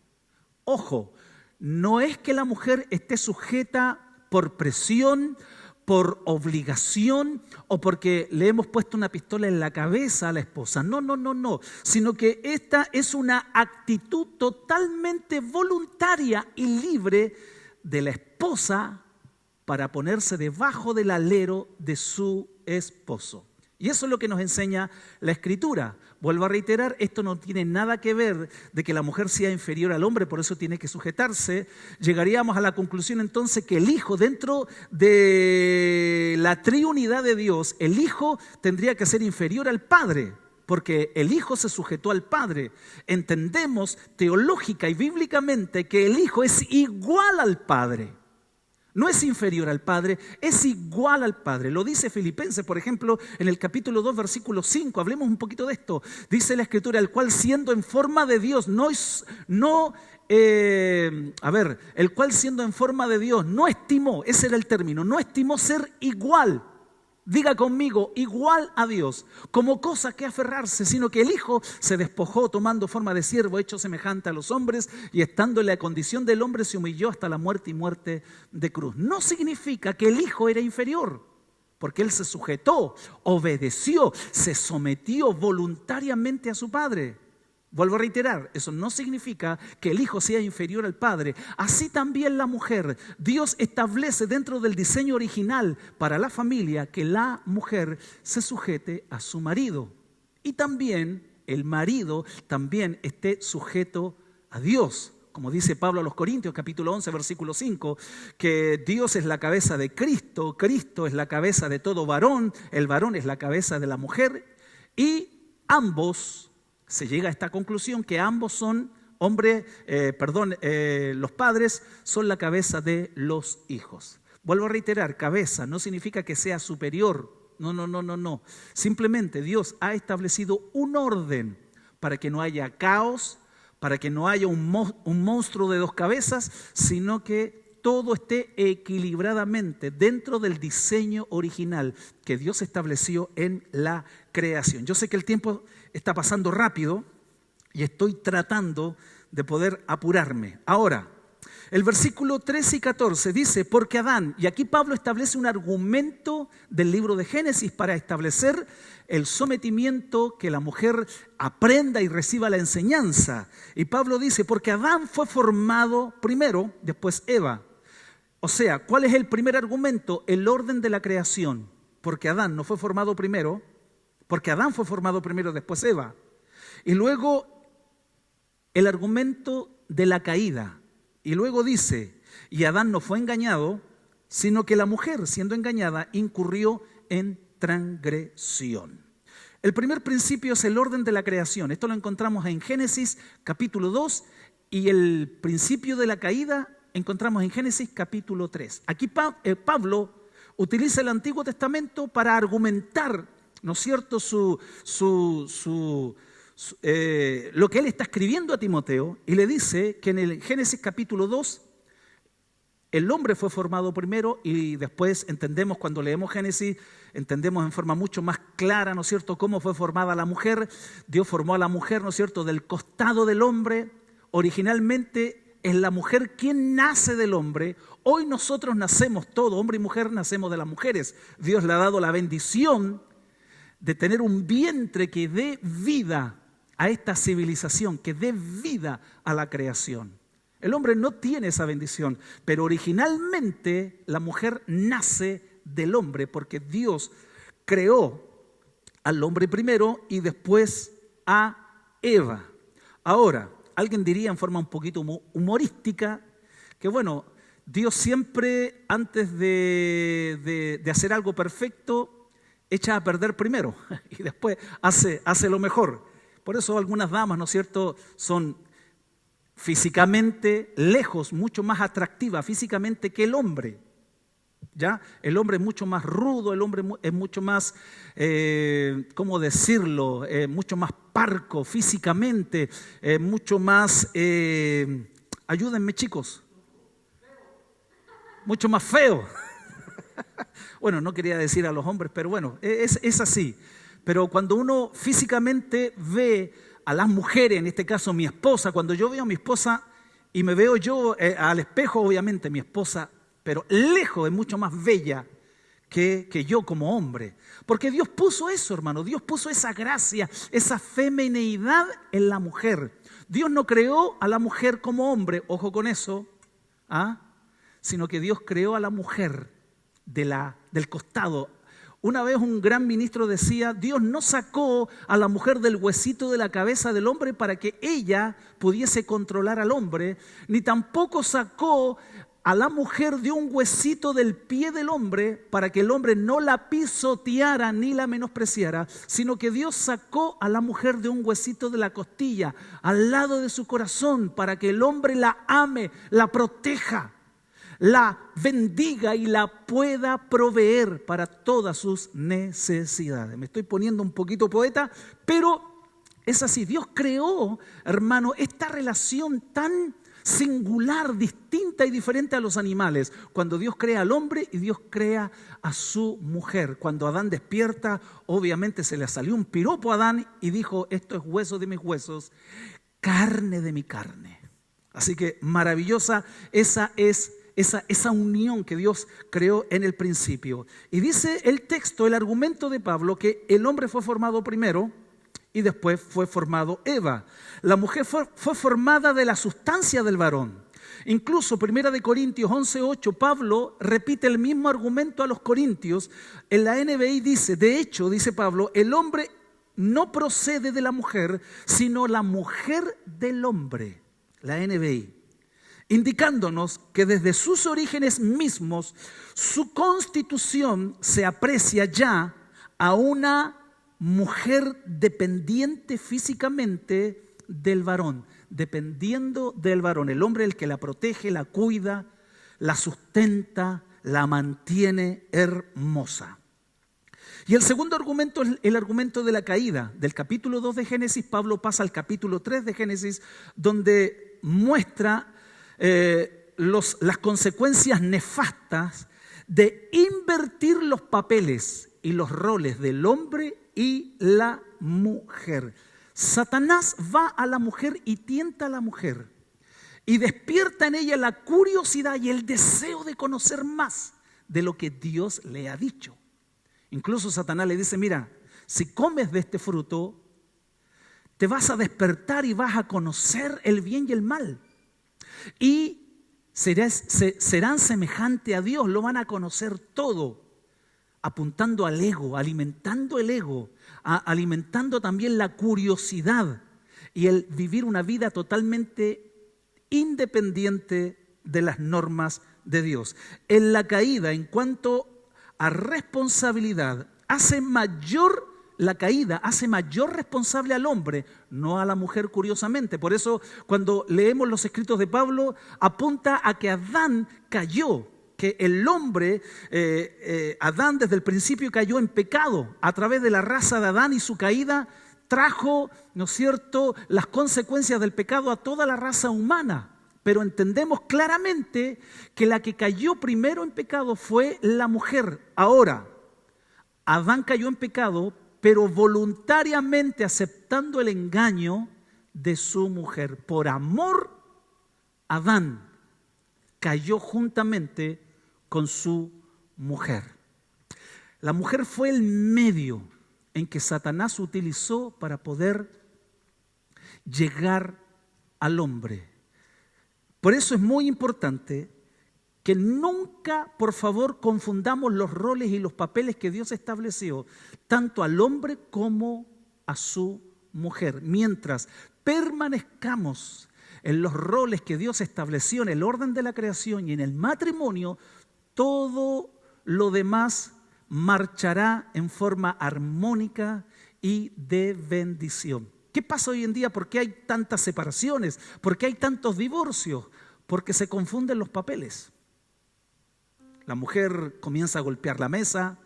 Ojo, no es que la mujer esté sujeta por presión, por obligación o porque le hemos puesto una pistola en la cabeza a la esposa. No, sino que esta es una actitud totalmente voluntaria y libre de la esposa para ponerse debajo del alero de su esposo. Y eso es lo que nos enseña la Escritura. Vuelvo a reiterar, esto no tiene nada que ver de que la mujer sea inferior al hombre, por eso tiene que sujetarse. Llegaríamos a la conclusión entonces que el Hijo, dentro de la triunidad de Dios, el Hijo tendría que ser inferior al Padre, porque el Hijo se sujetó al Padre. Entendemos teológica y bíblicamente que el Hijo es igual al Padre. No es inferior al Padre, es igual al Padre. Lo dice Filipenses, por ejemplo, en el capítulo 2, versículo 5. Hablemos un poquito de esto. Dice la Escritura, el cual siendo en forma de Dios, el cual siendo en forma de Dios, no estimó, ese era el término, no estimó ser igual. Diga conmigo, igual a Dios, como cosa que aferrarse, sino que el Hijo se despojó tomando forma de siervo, hecho semejante a los hombres, y estando en la condición del hombre se humilló hasta la muerte y muerte de cruz. No significa que el Hijo era inferior, porque Él se sujetó, obedeció, se sometió voluntariamente a su Padre. Vuelvo a reiterar, eso no significa que el Hijo sea inferior al Padre. Así también la mujer. Dios establece dentro del diseño original para la familia que la mujer se sujete a su marido. Y también el marido también esté sujeto a Dios. Como dice Pablo a los Corintios, capítulo 11, versículo 5, que Dios es la cabeza de Cristo, Cristo es la cabeza de todo varón, el varón es la cabeza de la mujer y ambos... Se llega a esta conclusión que ambos son los padres son la cabeza de los hijos. Vuelvo a reiterar, cabeza no significa que sea superior. No. Simplemente Dios ha establecido un orden para que no haya caos, para que no haya un monstruo de dos cabezas, sino que todo esté equilibradamente dentro del diseño original que Dios estableció en la creación. Yo sé que el tiempo está pasando rápido y estoy tratando de poder apurarme. Ahora, el versículo 13 y 14 dice, porque Adán, y aquí Pablo establece un argumento del libro de Génesis para establecer el sometimiento, que la mujer aprenda y reciba la enseñanza. Y Pablo dice, porque Adán fue formado primero, después Eva. O sea, ¿cuál es el primer argumento? El orden de la creación. Porque Adán no fue formado primero, porque Adán fue formado primero, después Eva. Y luego el argumento de la caída. Y luego dice, y Adán no fue engañado, sino que la mujer, siendo engañada, incurrió en transgresión. El primer principio es el orden de la creación. Esto lo encontramos en Génesis capítulo 2 y el principio de la caída encontramos en Génesis capítulo 3. Aquí Pablo utiliza el Antiguo Testamento para argumentar, ¿no es cierto?, su lo que él está escribiendo a Timoteo y le dice que en el Génesis capítulo 2 el hombre fue formado primero y después entendemos, cuando leemos Génesis, entendemos en forma mucho más clara, ¿no es cierto?, cómo fue formada la mujer. Dios formó a la mujer, ¿no es cierto?, del costado del hombre. Originalmente es la mujer quien nace del hombre. Hoy nosotros nacemos, todo hombre y mujer nacemos de las mujeres. Dios le ha dado la bendición de tener un vientre que dé vida a esta civilización, que dé vida a la creación. El hombre no tiene esa bendición, pero originalmente la mujer nace del hombre porque Dios creó al hombre primero y después a Eva. Ahora, alguien diría en forma un poquito humorística que bueno, Dios siempre antes de hacer algo perfecto echa a perder primero y después hace lo mejor. Por eso algunas damas, ¿no es cierto?, son físicamente lejos, mucho más atractiva físicamente que el hombre. ¿Ya? El hombre es mucho más rudo, el hombre es mucho más, ¿cómo decirlo?, mucho más parco físicamente, mucho más, ayúdenme chicos, mucho más feo. Bueno, no quería decir a los hombres, pero bueno, es así. Pero cuando uno físicamente ve a las mujeres, en este caso mi esposa, cuando yo veo a mi esposa y me veo yo al espejo, obviamente mi esposa, pero lejos es mucho más bella que yo como hombre. Porque Dios puso eso, hermano, Dios puso esa gracia, esa femineidad en la mujer. Dios no creó a la mujer como hombre, ojo con eso, sino que Dios creó a la mujer del costado. Una vez un gran ministro decía, Dios no sacó a la mujer del huesito de la cabeza del hombre para que ella pudiese controlar al hombre, ni tampoco sacó a la mujer de un huesito del pie del hombre para que el hombre no la pisoteara ni la menospreciara, sino que Dios sacó a la mujer de un huesito de la costilla, al lado de su corazón, para que el hombre la ame, la proteja, la bendiga y la pueda proveer para todas sus necesidades. Me estoy poniendo un poquito poeta, pero es así. Dios creó, hermano, esta relación tan singular, distinta y diferente a los animales. Cuando Dios crea al hombre y Dios crea a su mujer. Cuando Adán despierta, obviamente se le salió un piropo a Adán y dijo, esto es hueso de mis huesos, carne de mi carne. Así que maravillosa esa unión que Dios creó en el principio. Y dice el texto, el argumento de Pablo, que el hombre fue formado primero y después fue formado Eva. La mujer fue formada de la sustancia del varón. Incluso 1 Corintios 11:8, Pablo repite el mismo argumento a los corintios. En la NBI dice, de hecho, dice Pablo, el hombre no procede de la mujer, sino la mujer del hombre. La NBI. Indicándonos que desde sus orígenes mismos, su constitución se aprecia ya a una mujer dependiente físicamente del varón, dependiendo del varón. El hombre es el que la protege, la cuida, la sustenta, la mantiene hermosa. Y el segundo argumento es el argumento de la caída. Del capítulo 2 de Génesis, Pablo pasa al capítulo 3 de Génesis, donde muestra las consecuencias nefastas de invertir los papeles y los roles del hombre y la mujer. Satanás va a la mujer y tienta a la mujer y despierta en ella la curiosidad y el deseo de conocer más de lo que Dios le ha dicho. Incluso Satanás le dice, mira, si comes de este fruto, te vas a despertar y vas a conocer el bien y el mal. Y serán semejantes a Dios, lo van a conocer todo, apuntando al ego, alimentando el ego, alimentando también la curiosidad y el vivir una vida totalmente independiente de las normas de Dios. En la caída, en cuanto a responsabilidad, la caída hace mayor responsable al hombre, no a la mujer, curiosamente. Por eso cuando leemos los escritos de Pablo, apunta a que Adán cayó, que el hombre, Adán desde el principio cayó en pecado. A través de la raza de Adán y su caída, trajo, ¿no es cierto?, las consecuencias del pecado a toda la raza humana. Pero entendemos claramente que la que cayó primero en pecado fue la mujer. Ahora, Adán cayó en pecado, pero voluntariamente aceptando el engaño de su mujer. Por amor, Adán cayó juntamente con su mujer. La mujer fue el medio en que Satanás utilizó para poder llegar al hombre. Por eso es muy importante que nunca, por favor, confundamos los roles y los papeles que Dios estableció, tanto al hombre como a su mujer. Mientras permanezcamos en los roles que Dios estableció en el orden de la creación y en el matrimonio, todo lo demás marchará en forma armónica y de bendición. ¿Qué pasa hoy en día? ¿Por qué hay tantas separaciones? ¿Por qué hay tantos divorcios? Porque se confunden los papeles. La mujer comienza a golpear la mesa,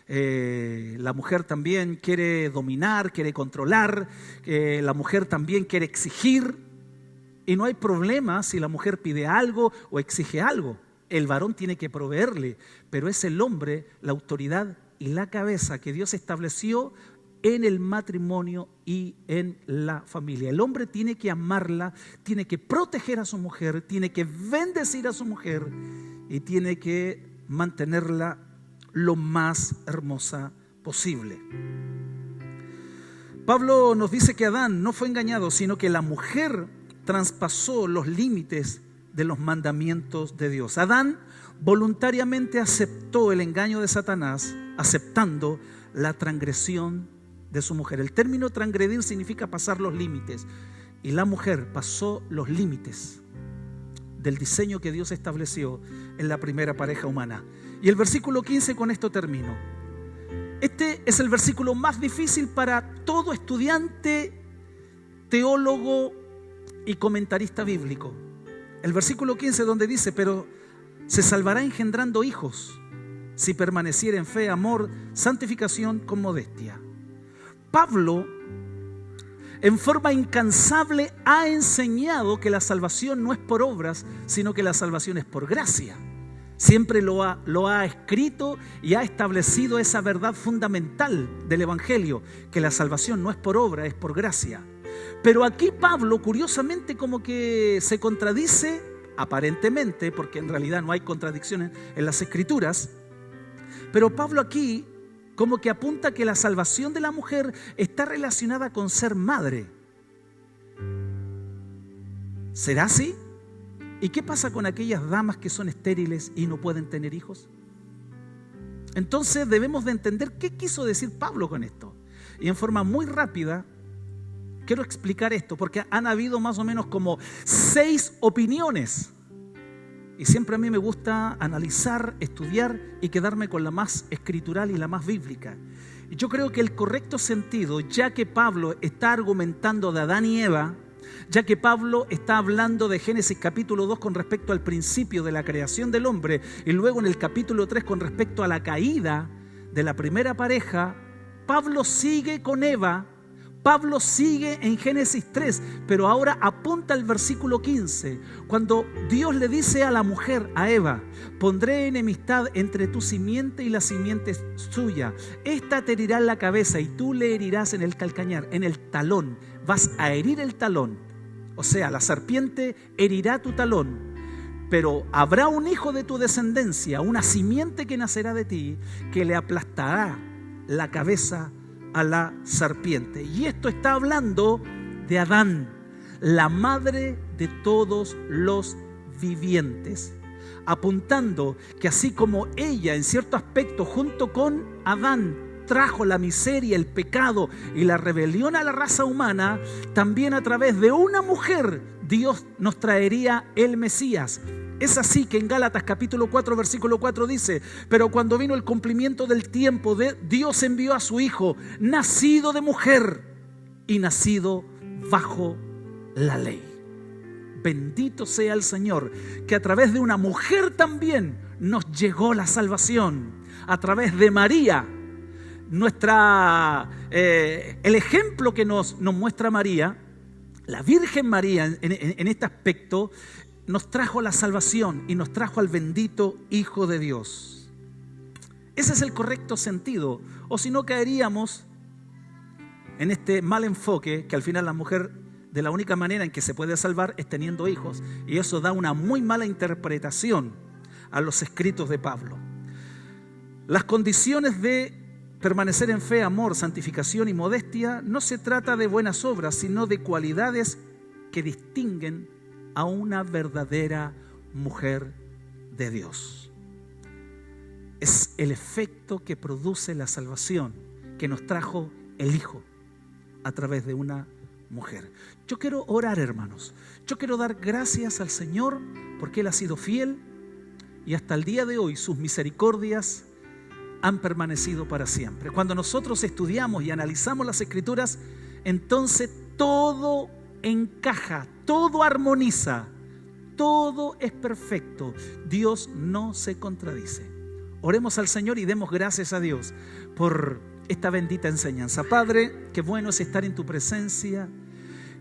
la mujer también quiere dominar, quiere controlar, la mujer también quiere exigir. Y no hay problema si la mujer pide algo o exige algo. El varón tiene que proveerle, pero es el hombre la autoridad y la cabeza que Dios estableció en el matrimonio y en la familia. El hombre tiene que amarla, tiene que proteger a su mujer, tiene que bendecir a su mujer y tiene que mantenerla lo más hermosa posible. Pablo nos dice que Adán no fue engañado, sino que la mujer traspasó los límites de los mandamientos de Dios. Adán voluntariamente aceptó el engaño de Satanás, aceptando la transgresión de su mujer. El término transgredir significa pasar los límites, y la mujer pasó los límites del diseño que Dios estableció en la primera pareja humana. Y el versículo 15, con esto termino. Este es el versículo más difícil para todo estudiante, teólogo y comentarista bíblico. El versículo 15, donde dice: pero se salvará engendrando hijos si permaneciera en fe, amor, santificación con modestia. Pablo, en forma incansable, ha enseñado que la salvación no es por obras, sino que la salvación es por gracia. Siempre lo ha escrito y ha establecido esa verdad fundamental del Evangelio, que la salvación no es por obra, es por gracia. Pero aquí Pablo, curiosamente, como que se contradice, aparentemente, porque en realidad no hay contradicciones en las Escrituras, pero Pablo aquí como que apunta que la salvación de la mujer está relacionada con ser madre. ¿Será así? ¿Y qué pasa con aquellas damas que son estériles y no pueden tener hijos? Entonces debemos de entender qué quiso decir Pablo con esto. Y en forma muy rápida quiero explicar esto, porque han habido más o menos como 6 opiniones. Y siempre a mí me gusta analizar, estudiar y quedarme con la más escritural y la más bíblica. Y yo creo que el correcto sentido, ya que Pablo está argumentando de Adán y Eva, ya que Pablo está hablando de Génesis capítulo 2 con respecto al principio de la creación del hombre, y luego en el capítulo 3 con respecto a la caída de la primera pareja, Pablo sigue con Eva. Pablo sigue en Génesis 3, pero ahora apunta al versículo 15, cuando Dios le dice a la mujer, a Eva: pondré enemistad entre tu simiente y la simiente suya. Esta te herirá en la cabeza y tú le herirás en el calcañar, en el talón. Vas a herir el talón. O sea, la serpiente herirá tu talón, pero habrá un hijo de tu descendencia, una simiente que nacerá de ti, que le aplastará la cabeza a la serpiente. Y esto está hablando de Adán, la madre de todos los vivientes, apuntando que así como ella en cierto aspecto junto con Adán trajo la miseria, el pecado y la rebelión a la raza humana, también a través de una mujer Dios nos traería el Mesías. Es así que en Gálatas capítulo 4 versículo 4 dice: pero cuando vino el cumplimiento del tiempo, Dios envió a su Hijo, nacido de mujer y nacido bajo la ley. Bendito sea el Señor, que a través de una mujer también nos llegó la salvación. A través de María, el ejemplo que nos muestra María, la Virgen María en este aspecto, nos trajo la salvación y nos trajo al bendito Hijo de Dios. Ese es el correcto sentido, o si no caeríamos en este mal enfoque que al final la mujer, de la única manera en que se puede salvar es teniendo hijos, y eso da una muy mala interpretación a los escritos de Pablo. Las condiciones de permanecer en fe, amor, santificación y modestia no se trata de buenas obras, sino de cualidades que distinguen a una verdadera mujer de Dios. Es el efecto que produce la salvación que nos trajo el Hijo a través de una mujer. Yo quiero orar, hermanos. Yo quiero dar gracias al Señor porque Él ha sido fiel y hasta el día de hoy sus misericordias han permanecido para siempre. Cuando nosotros estudiamos y analizamos las Escrituras, entonces todo encaja, todo armoniza, todo es perfecto. Dios no se contradice. Oremos al Señor y demos gracias a Dios por esta bendita enseñanza. Padre, qué bueno es estar en tu presencia,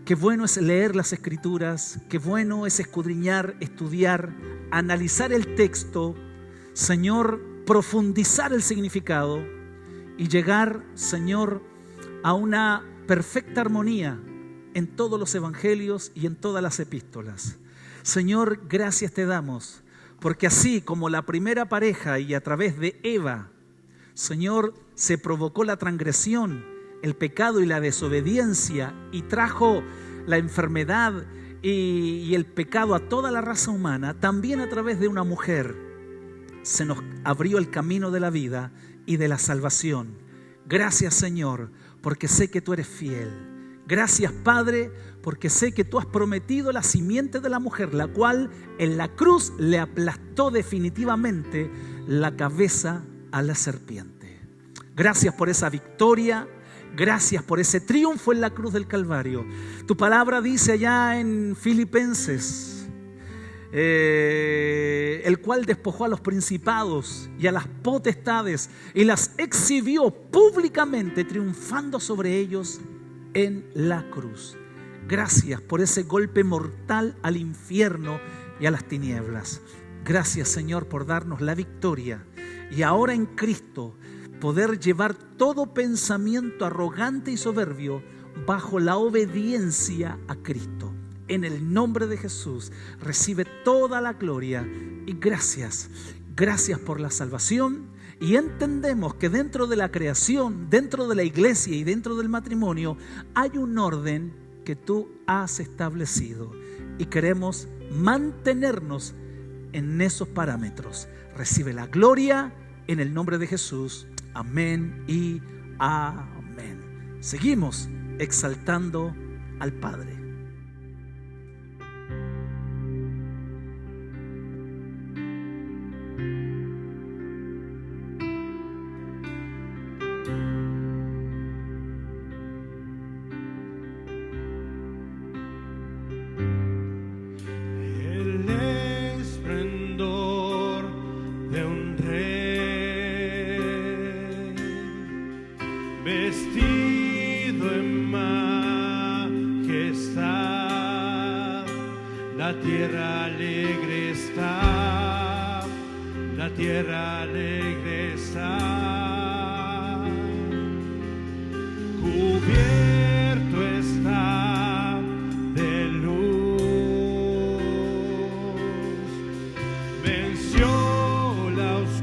qué bueno es leer las Escrituras, qué bueno es escudriñar, estudiar, analizar el texto, Señor, profundizar el significado y llegar, Señor, a una perfecta armonía en todos los evangelios y en todas las epístolas. Señor, gracias te damos, porque así como la primera pareja y a través de Eva, Señor, se provocó la transgresión, el pecado y la desobediencia y trajo la enfermedad y el pecado a toda la raza humana, también a través de una mujer se nos abrió el camino de la vida y de la salvación. Gracias, Señor, porque sé que tú eres fiel. Gracias, Padre, porque sé que tú has prometido la simiente de la mujer, la cual en la cruz le aplastó definitivamente la cabeza a la serpiente. Gracias por esa victoria. Gracias por ese triunfo en la cruz del Calvario. Tu palabra dice allá en Filipenses, el cual despojó a los principados y a las potestades y las exhibió públicamente, triunfando sobre ellos en la cruz. Gracias por ese golpe mortal al infierno y a las tinieblas. Gracias, Señor, por darnos la victoria y ahora en Cristo poder llevar todo pensamiento arrogante y soberbio bajo la obediencia a Cristo. En el nombre de Jesús recibe toda la gloria y gracias. Gracias por la salvación, y entendemos que dentro de la creación, dentro de la iglesia y dentro del matrimonio hay un orden que tú has establecido y queremos mantenernos en esos parámetros. Recibe la gloria en el nombre de Jesús. Amén y amén. Seguimos exaltando al Padre. El esplendor de un rey, vestido en majestad, la tierra alegre está, la tierra alegre está, cubierto está de luz, venció la oscuridad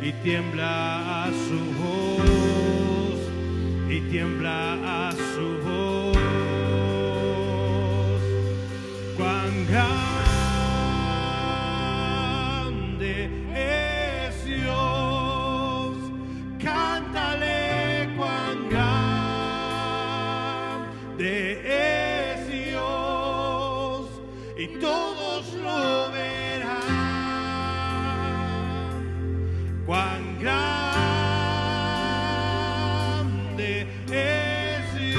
y tiembla a su voz, y tiembla a su voz. Cuán grande es Dios, cántale cuán grande es Dios, y todos lo verán. Cuán grande es Dios.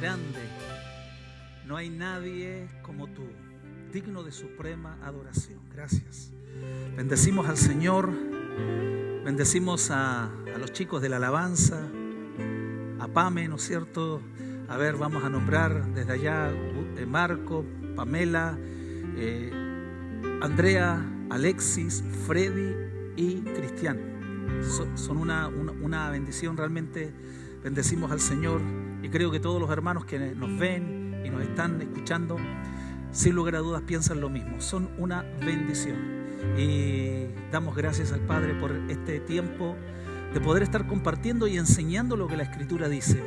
grande. No hay nadie como tú, digno de suprema adoración. Gracias. Bendecimos al Señor, bendecimos a los chicos de la alabanza, a Pame, ¿no es cierto? A ver, vamos a nombrar desde allá Marco, Pamela, Andrea, Alexis, Freddy y Cristian. Son una bendición realmente. Bendecimos al Señor y creo que todos los hermanos que nos ven y nos están escuchando, sin lugar a dudas piensan lo mismo. Son una bendición y damos gracias al Padre por este tiempo de poder estar compartiendo y enseñando lo que la Escritura dice,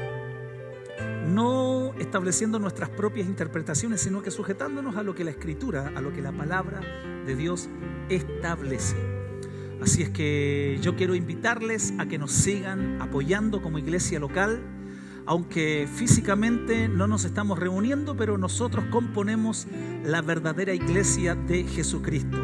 no estableciendo nuestras propias interpretaciones, sino que sujetándonos a lo que la Escritura, a lo que la palabra de Dios establece. Así es que yo quiero invitarles a que nos sigan apoyando como iglesia local, aunque físicamente no nos estamos reuniendo, pero nosotros componemos la verdadera iglesia de Jesucristo.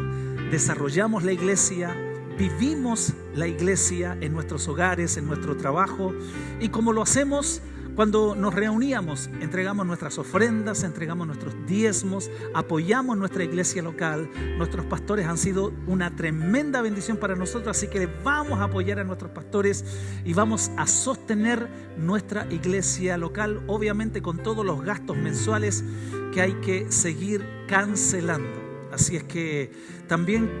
Desarrollamos la iglesia, vivimos la iglesia en nuestros hogares, en nuestro trabajo, y como lo hacemos cuando nos reuníamos, entregamos nuestras ofrendas, entregamos nuestros diezmos, apoyamos nuestra iglesia local. Nuestros pastores han sido una tremenda bendición para nosotros, así que vamos a apoyar a nuestros pastores y vamos a sostener nuestra iglesia local, obviamente con todos los gastos mensuales que hay que seguir cancelando. Así es que también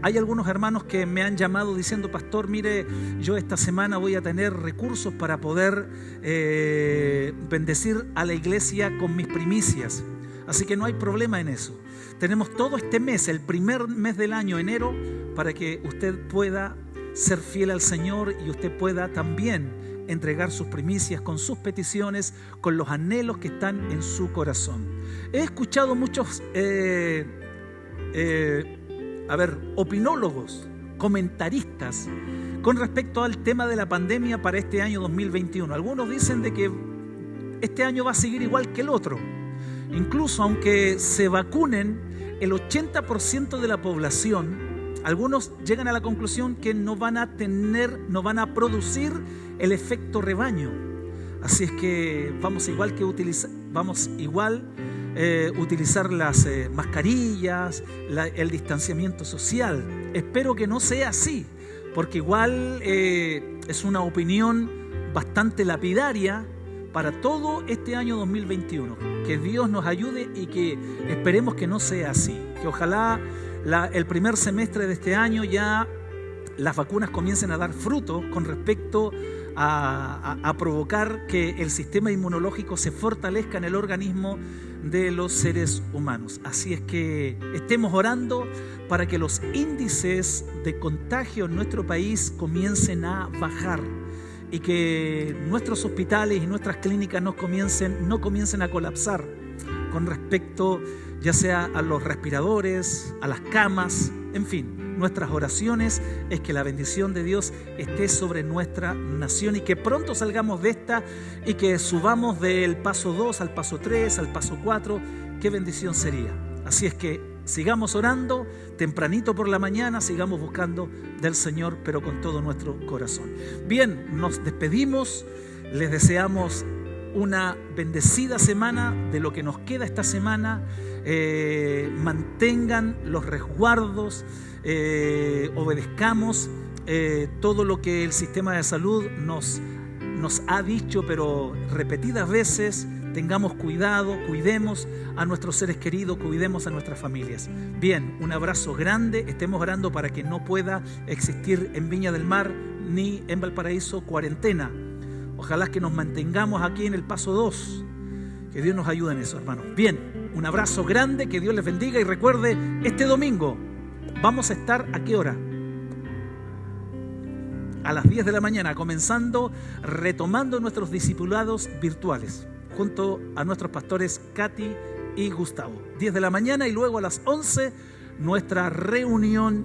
hay algunos hermanos que me han llamado diciendo: pastor, mire, yo esta semana voy a tener recursos para poder bendecir a la iglesia con mis primicias. Así que no hay problema en eso. Tenemos todo este mes, el primer mes del año, enero, para que usted pueda ser fiel al Señor y usted pueda también entregar sus primicias con sus peticiones, con los anhelos que están en su corazón. He escuchado muchos opinólogos, comentaristas con respecto al tema de la pandemia para este año 2021. Algunos dicen de que este año va a seguir igual que el otro. Incluso aunque se vacunen el 80% de la población, algunos llegan a la conclusión que no van a producir el efecto rebaño. Así es que vamos utilizar las mascarillas, el distanciamiento social. Espero que no sea así, porque igual es una opinión bastante lapidaria para todo este año 2021. Que Dios nos ayude y que esperemos que no sea así. Que ojalá el primer semestre de este año ya las vacunas comiencen a dar fruto con respecto a provocar que el sistema inmunológico se fortalezca en el organismo de los seres humanos. Así es que estemos orando para que los índices de contagio en nuestro país comiencen a bajar y que nuestros hospitales y nuestras clínicas no comiencen a colapsar con respecto ya sea a los respiradores, a las camas, en fin. Nuestras oraciones es que la bendición de Dios esté sobre nuestra nación y que pronto salgamos de esta y que subamos del paso 2 al paso 3, al paso 4. Qué bendición sería. Así es que sigamos orando tempranito por la mañana, sigamos buscando del Señor, pero con todo nuestro corazón. Bien, nos despedimos, les deseamos una bendecida semana de lo que nos queda esta semana. Mantengan los resguardos, obedezcamos todo lo que el sistema de salud nos ha dicho, pero repetidas veces. Tengamos cuidado, cuidemos a nuestros seres queridos, cuidemos a nuestras familias. Bien, un abrazo grande. Estemos orando para que no pueda existir en Viña del Mar ni en Valparaíso cuarentena. Ojalá que nos mantengamos aquí en el paso 2. Que Dios nos ayude en eso, hermanos. Bien, un abrazo grande, que Dios les bendiga y recuerde, este domingo vamos a estar ¿a qué hora? A las 10 de la mañana, retomando nuestros discipulados virtuales, junto a nuestros pastores Katy y Gustavo. 10 de la mañana y luego a las 11, nuestra reunión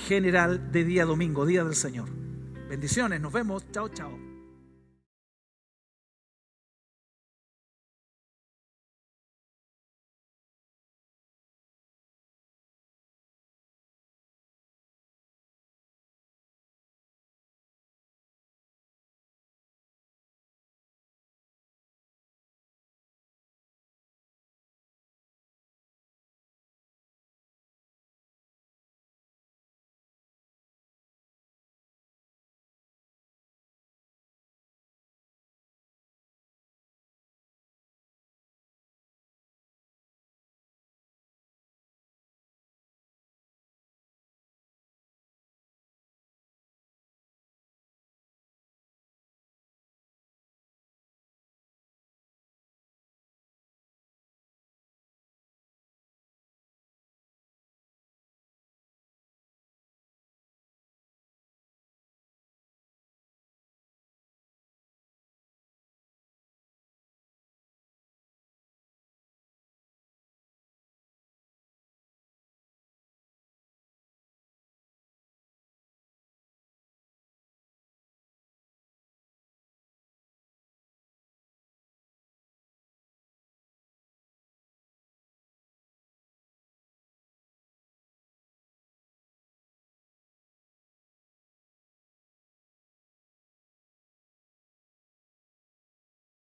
general de día domingo, Día del Señor. Bendiciones, nos vemos, chao, chao.